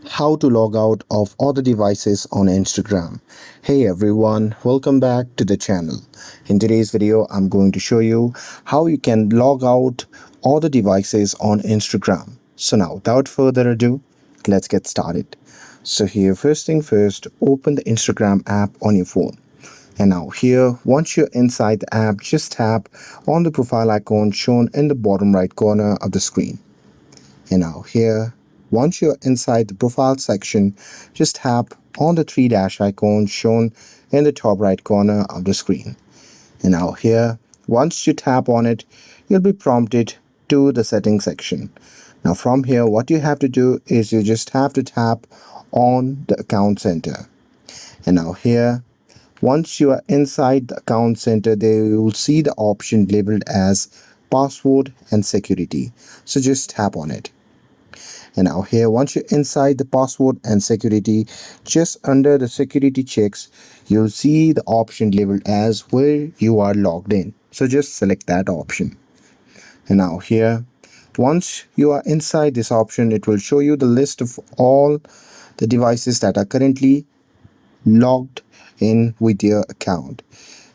How to log out of other devices on Instagram. Hey everyone, welcome back to the channel. In today's video, I'm going to show you how you can log out other devices on Instagram. So now, without further ado, let's get started. So here, first thing first, open the Instagram app on your phone. And now here, once you're inside the app, just tap on the profile icon shown in the bottom right corner of the screen. And now here, once you're inside the profile section, just tap on the three dash icon shown in the top right corner of the screen. And now here, once you tap on it, you'll be prompted to the settings section. Now from here, what you have to do is you just have to tap on the account center. And now here, once you are inside the account center, there you will see the option labeled as password and security. So just tap on it. And now here, once you're inside the password and security, just under the security checks, you'll see the option labeled as where you are logged in. So just select that option. And now here, once you are inside this option, it will show you the list of all the devices that are currently logged in with your account.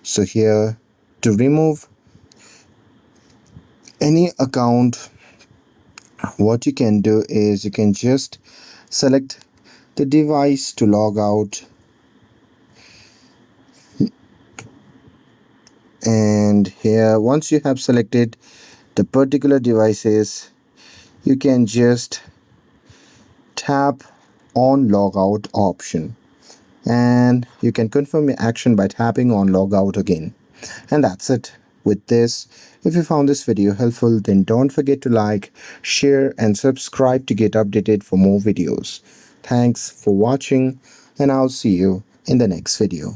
So here, to remove any account, what you can do is you can just select the device to log out, and here once you have selected the particular devices, you can just tap on logout option, and you can confirm your action by tapping on logout again. And that's it with this. If you found this video helpful, then don't forget to like, share and subscribe to get updated for more videos. Thanks for watching, and I'll see you in the next video.